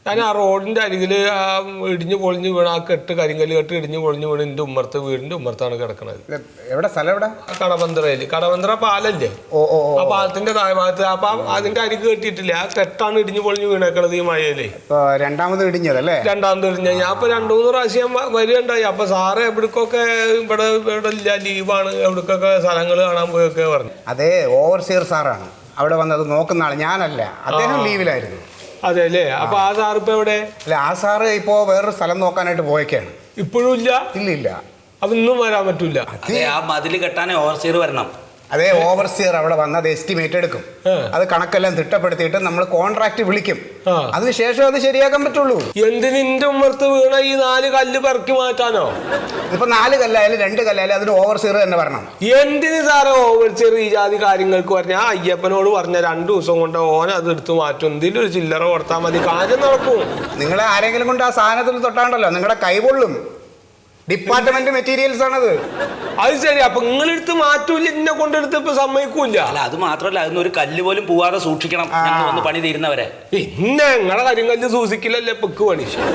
ഞാൻ ആ റോഡിന്റെ അരികില് ആ ഇടിഞ്ഞു പൊളിഞ്ഞു വീണ ആ കരിങ്കല്ല് കെട്ട് ഇടിഞ്ഞു പൊളിഞ്ഞു വീണ് എന്റെ വീടിന്റെ ഉമ്മർത്താണ് കിടക്കുന്നത്. എവിടെ സ്ഥലം എവിടെ? കടവന്ത്രയില്. കടവന്ത്ര പാലല്ലേ, ആ പാലത്തിന്റെ താഴ്ഭാഗത്ത്. അപ്പൊ അതിന്റെ അരിക് കെട്ടിയിട്ടില്ല, ആ കെട്ടാണ് ഇടിഞ്ഞു പൊളിഞ്ഞു വീണേക്കണത് ഈ മഴയില്. രണ്ടാമത് ഇടിഞ്ഞതല്ലേ? രണ്ടാമത് ഇടിഞ്ഞ. ഞാൻ ഇപ്പൊ 2-3 പ്രാവശ്യം വരികയുണ്ടായി. അപ്പൊ സാറ് എവിടേക്കൊക്കെ ഇവിടെ ഇല്ല, ലീവാണ്, എവിടേക്കൊക്കെ സ്ഥലങ്ങൾ കാണാൻ പോയൊക്കെ പറഞ്ഞു. അതെ, ഓവർസിയർ സാറാണ് അവിടെ വന്നത് നോക്കുന്ന ആള്, ഞാനല്ല. അദ്ദേഹം ലീവിലായിരുന്നു. അതെ അല്ലേ? അപ്പൊ ആ സാർ ഇപ്പൊ എവിടെ? അല്ല, ആ സാറ് ഇപ്പോ വേറൊരു സ്ഥലം നോക്കാനായിട്ട് പോയേക്കാണ്. ഇപ്പോഴും ഇല്ല? ഇല്ല. അപ്പൊ ഇന്നും വരാൻ പറ്റൂല. ആ മതില് കെട്ടാനേ ഓവർസിയർ വരണം. അതേ, ഓവർസിയർ അവിടെ വന്ന് അത് എസ്റ്റിമേറ്റ് എടുക്കും. അത് കണക്കെല്ലാം തിട്ടപ്പെടുത്തിയിട്ട് നമ്മൾ കോൺട്രാക്ട് വിളിക്കും. അതിനുശേഷം അത് ശരിയാക്കാൻ പറ്റുള്ളൂ. എന്തിന്റെ ഉമ്മർത്ത് വീണ ഈ 4 കല്ല് പെറുക്കി മാറ്റാനോ? ഇപ്പൊ 4 കല്ലായാലും 2 കല്ലായാലും അതിന് ഓവർസിയർ തന്നെ വരണം. എന്തിന് സാറേ ഓവർസിയർ ഈ ജാതി കാര്യങ്ങൾക്ക് പറഞ്ഞ? ആ അയ്യപ്പനോട് പറഞ്ഞ 2 ദിവസം കൊണ്ട് ഓൻ അത് എടുത്ത് മാറ്റും. എന്തിനും ഒരു ചില്ലറ കൊടുത്താൽ മതി, കാര്യം നടക്കും. നിങ്ങളെ ആരെങ്കിലും കൊണ്ട് ആ സാധനത്തിൽ തൊട്ടാണ്ടല്ലോ നിങ്ങളുടെ കൈകൊള്ളും. ഡിപ്പാർട്ട്മെന്റ് മെറ്റീരിയൽസ് ആണത്. അത് ശരി. അപ്പൊ നിങ്ങളെടുത്ത് മാറ്റൂല, എന്നെ കൊണ്ടെടുത്ത് ഇപ്പൊ സമ്മതിക്കൂല. അല്ല, അത് മാത്രമല്ല, അതിന് ഒരു കല്ല് പോലും പോവാതെ സൂക്ഷിക്കണം ഞങ്ങൾ വന്ന് പണി തീരുന്നവരെ. പിന്നെ നിങ്ങളെ കരിങ്കല്ല് സൂക്ഷിക്കില്ലല്ലേ ഇപ്പൊക്ക് പണി.